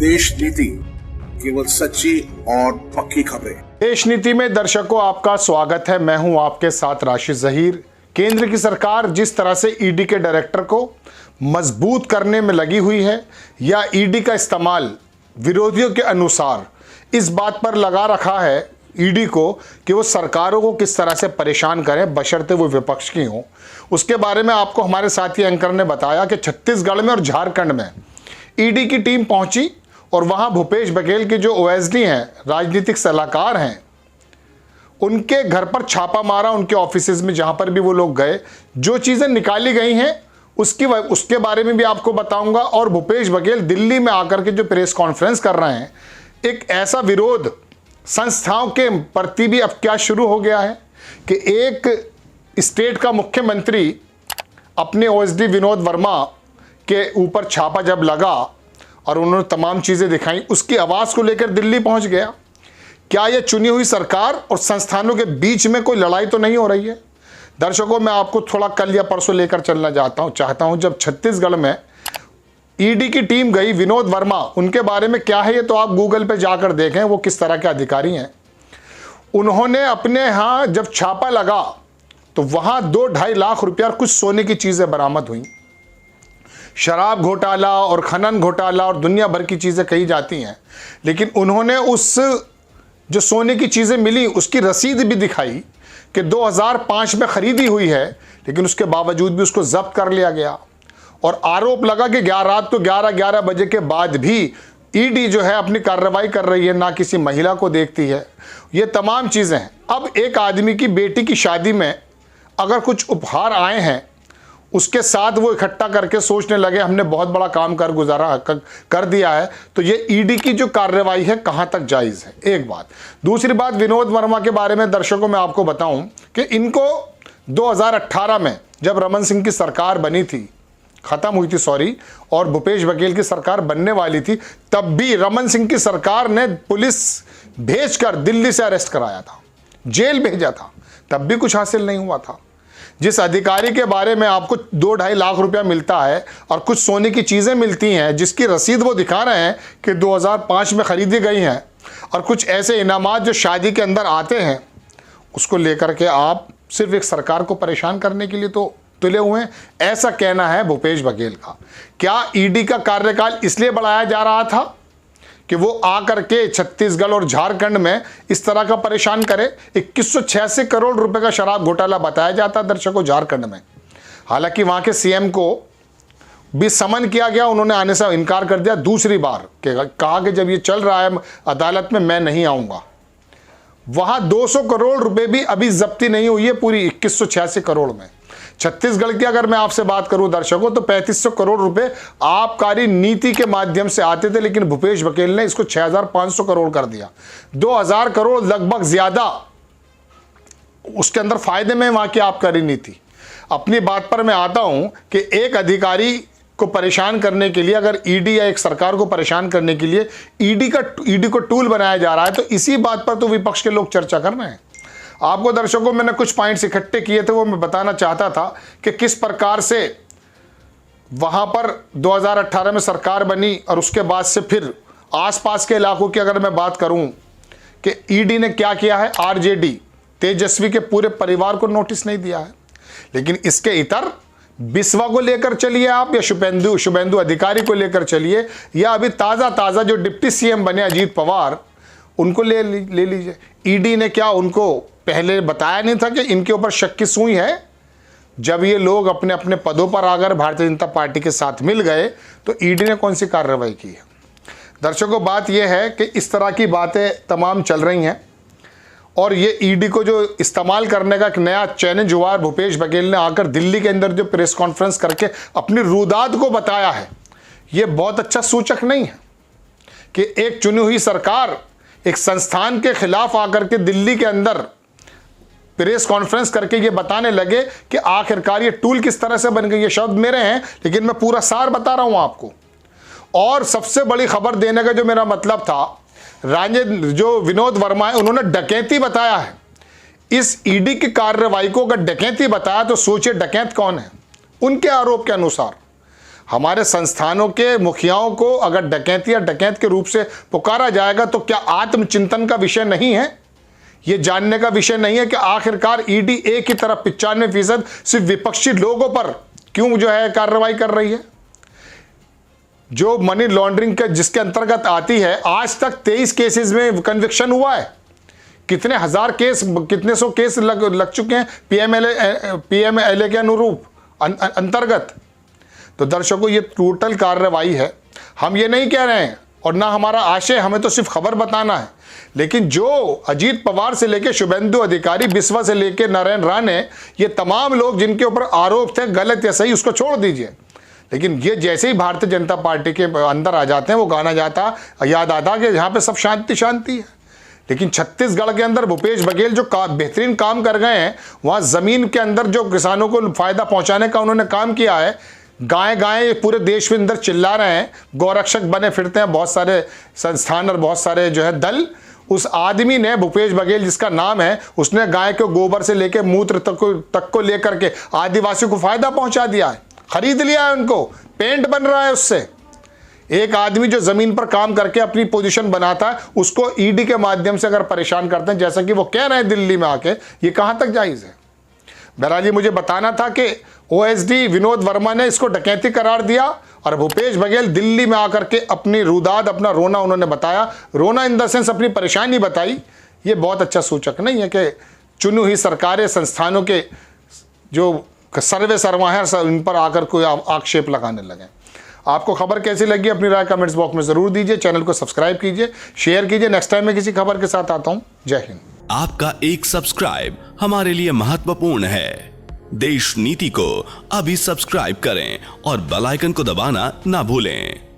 देश नीति, केवल सच्ची और पक्की खबरें। देश नीति में दर्शकों आपका स्वागत है। मैं हूं आपके साथ राशिद जहीर। केंद्र की सरकार जिस तरह से ईडी के डायरेक्टर को मजबूत करने में लगी हुई है या ईडी का इस्तेमाल विरोधियों के अनुसार इस बात पर लगा रखा है ईडी को कि वो सरकारों को किस तरह से परेशान करें बशर्ते वो विपक्ष की हों, उसके बारे में आपको हमारे साथी एंकर ने बताया कि छत्तीसगढ़ में और झारखंड में ईडी की टीम पहुंची और वहां भूपेश बघेल के जो ओएसडी हैं, राजनीतिक सलाहकार हैं, उनके घर पर छापा मारा, उनके ऑफिसेज में जहां पर भी वो लोग गए, जो चीज़ें निकाली गई हैं उसके बारे में भी आपको बताऊंगा। और भूपेश बघेल दिल्ली में आकर के जो प्रेस कॉन्फ्रेंस कर रहे हैं, एक ऐसा विरोध संस्थाओं के प्रति भी अब क्या शुरू हो गया है कि एक स्टेट का मुख्यमंत्री अपने ओएसडी विनोद वर्मा के ऊपर छापा जब लगा और उन्होंने तमाम चीज़ें दिखाई, उसकी आवाज़ को लेकर दिल्ली पहुंच गया। क्या यह चुनी हुई सरकार और संस्थानों के बीच में कोई लड़ाई तो नहीं हो रही है? दर्शकों, मैं आपको थोड़ा कल या परसों लेकर चलना चाहता हूं जब छत्तीसगढ़ में ईडी की टीम गई, विनोद वर्मा, उनके बारे में क्या है ये तो आप गूगल पे जाकर देखें वो किस तरह के अधिकारी हैं। उन्होंने अपने यहाँ जब छापा लगा तो वहाँ 2-2.5 लाख रुपया और कुछ सोने की चीज़ें बरामद हुई। शराब घोटाला और खनन घोटाला और दुनिया भर की चीज़ें कही जाती हैं, लेकिन उन्होंने उस जो सोने की चीज़ें मिली उसकी रसीद भी दिखाई कि 2005 में खरीदी हुई है, लेकिन उसके बावजूद भी उसको जब्त कर लिया गया। और आरोप लगा कि रात को 11 बजे के बाद भी ईडी जो है अपनी कार्रवाई कर रही है, ना किसी महिला को देखती है। ये तमाम चीज़ें हैं। अब एक आदमी की बेटी की शादी में अगर कुछ उपहार आए हैं, उसके साथ वो इकट्ठा करके सोचने लगे हमने बहुत बड़ा काम कर दिया है, तो ये ईडी की जो कार्रवाई है कहाँ तक जायज़ है? एक बात। दूसरी बात, विनोद वर्मा के बारे में दर्शकों मैं आपको बताऊं कि इनको 2018 में जब रमन सिंह की सरकार बनी थी, ख़त्म हुई थी और भूपेश बघेल की सरकार बनने वाली थी, तब भी रमन सिंह की सरकार ने पुलिस भेजकर दिल्ली से अरेस्ट कराया था, जेल भेजा था, तब भी कुछ हासिल नहीं हुआ था। जिस अधिकारी के बारे में आपको 2-2.5 लाख रुपया मिलता है और कुछ सोने की चीज़ें मिलती हैं, जिसकी रसीद वो दिखा रहे हैं कि 2005 में ख़रीदी गई हैं, और कुछ ऐसे इनामात जो शादी के अंदर आते हैं, उसको लेकर के आप सिर्फ एक सरकार को परेशान करने के लिए तो तुले हुए हैं, ऐसा कहना है भूपेश बघेल का। क्या ईडी का कार्यकाल इसलिए बढ़ाया जा रहा था कि वो आकर के छत्तीसगढ़ और झारखंड में इस तरह का परेशान करे? 2186 करोड़ रुपए का शराब घोटाला बताया जाता दर्शकों झारखंड में। हालांकि वहां के सीएम को भी समन किया गया, उन्होंने आने से इनकार कर दिया दूसरी बार, कहा कि जब ये चल रहा है अदालत में मैं नहीं आऊंगा। वहां 200 करोड़ रुपए भी अभी जब्ती नहीं हुई है पूरी 2186 करोड़ में। छत्तीसगढ़ की अगर मैं आपसे बात करूं दर्शकों तो 3500 करोड़ रुपए आबकारी नीति के माध्यम से आते थे, लेकिन भूपेश बघेल ने इसको 6500 करोड़ कर दिया। 2000 करोड़ लगभग ज्यादा उसके अंदर फायदे में वहां की आबकारी नीति। अपनी बात पर मैं आता हूं कि एक अधिकारी को परेशान करने के लिए, अगर ईडी या एक सरकार को परेशान करने के लिए ईडी को टूल बनाया जा रहा है, तो इसी बात पर तो विपक्ष के लोग चर्चा कर रहे हैं। आपको दर्शकों मैंने कुछ पॉइंट्स इकट्ठे किए थे, वो मैं बताना चाहता था कि किस प्रकार से वहां पर 2018 में सरकार बनी और उसके बाद से फिर आसपास के इलाकों की अगर मैं बात करूं कि ईडी ने क्या किया है। आरजेडी तेजस्वी के पूरे परिवार को नोटिस नहीं दिया है, लेकिन इसके इतर बिस्वा को लेकर चलिए आप, या शुभेंदु अधिकारी को लेकर चलिए, या अभी ताज़ा जो डिप्टी सीएम बने अजीत पवार, उनको ले लीजिए। ईडी ने क्या उनको पहले बताया नहीं था कि इनके ऊपर शक की सुई है? जब ये लोग अपने अपने पदों पर आकर भारतीय जनता पार्टी के साथ मिल गए तो ईडी ने कौन सी कार्रवाई की है? दर्शकों, बात यह है कि इस तरह की बातें तमाम चल रही हैं और ये ईडी को जो इस्तेमाल करने का एक नया चैलेंज हुआ, भूपेश बघेल ने आकर दिल्ली के अंदर जो प्रेस कॉन्फ्रेंस करके अपनी रुदाद को बताया है, ये बहुत अच्छा सूचक नहीं है कि एक चुनी हुई सरकार एक संस्थान के खिलाफ आकर के दिल्ली के अंदर प्रेस कॉन्फ्रेंस करके ये बताने लगे कि आखिरकार ये टूल किस तरह से बन गई। ये शब्द मेरे हैं, लेकिन मैं पूरा सार बता रहा हूं आपको। और सबसे बड़ी खबर देने का जो मेरा मतलब था, जो विनोद वर्मा है, उन्होंने डकैती बताया है। इस ईडी की कार्रवाई को अगर डकैती बताया तो सोचिए डकैत कौन है उनके आरोप के अनुसार। हमारे संस्थानों के मुखियाओं को अगर डकैत या डकैत के रूप से पुकारा जाएगा तो क्या आत्मचिंतन का विषय नहीं है? ये जानने का विषय नहीं है कि आखिरकार ईडी एक ही तरफ 95% सिर्फ विपक्षी लोगों पर क्यों जो है कार्रवाई कर रही है? जो मनी लॉन्ड्रिंग के जिसके अंतर्गत आती है, आज तक 23 केसेस में कन्विक्शन हुआ है। कितने हजार केस, कितने सौ केस लग चुके हैं पीएमएलए के अनुरूप अंतर्गत। तो दर्शकों, ये टोटल कार्रवाई है। हम ये नहीं कह रहे हैं और ना हमारा आशय, हमें तो सिर्फ खबर बताना है। लेकिन जो अजीत पवार से लेकर शुभेंदु अधिकारी, बिस्वा से लेकर नारायण राणे, ये तमाम लोग जिनके ऊपर आरोप थे, गलत या सही उसको छोड़ दीजिए, लेकिन ये जैसे ही भारतीय जनता पार्टी के अंदर आ जाते हैं, वो गाना याद आता कि यहाँ पे सब शांति शांति है। लेकिन छत्तीसगढ़ के अंदर भूपेश बघेल जो बेहतरीन काम कर गए हैं, वहाँ ज़मीन के अंदर जो किसानों को फ़ायदा पहुँचाने का उन्होंने काम किया है, गाय गाय पूरे देश में अंदर चिल्ला रहे हैं, गौरक्षक बने फिरते हैं बहुत सारे संस्थान और बहुत सारे जो है दल। उस आदमी ने, भूपेश बघेल जिसका नाम है, उसने गाय के गोबर से लेकर मूत्र तक को लेकर के आदिवासियों को फ़ायदा पहुँचा दिया है, खरीद लिया है उनको, पेंट बन रहा है उससे। एक आदमी जो जमीन पर काम करके अपनी पोजीशन बनाता है, उसको ईडी के माध्यम से अगर परेशान करते हैं, जैसा कि वो कह रहे हैं दिल्ली में आके, ये कहां तक जायज है? बहरहाल मुझे बताना था कि ओएसडी विनोद वर्मा ने इसको डकैती करार दिया और भूपेश बघेल दिल्ली में आकर के अपनी रुदाद, अपना रोना उन्होंने बताया। रोना इन द सेंस अपनी परेशानी बताई। ये बहुत अच्छा सूचक नहीं है कि चुनी हुई सरकारें संस्थानों के जो सर्वे सर्वा है इन पर आकर कोई आक्षेप लगाने लगे। आपको खबर कैसी लगी अपनी राय कमेंट्स बॉक्स में जरूर दीजिए। चैनल को सब्सक्राइब कीजिए, शेयर कीजिए। नेक्स्ट टाइम मैं किसी खबर के साथ आता हूं। जय हिंद। आपका एक सब्सक्राइब हमारे लिए महत्वपूर्ण है। देश नीति को अभी सब्सक्राइब करें और बेल आइकन को दबाना ना भूलें।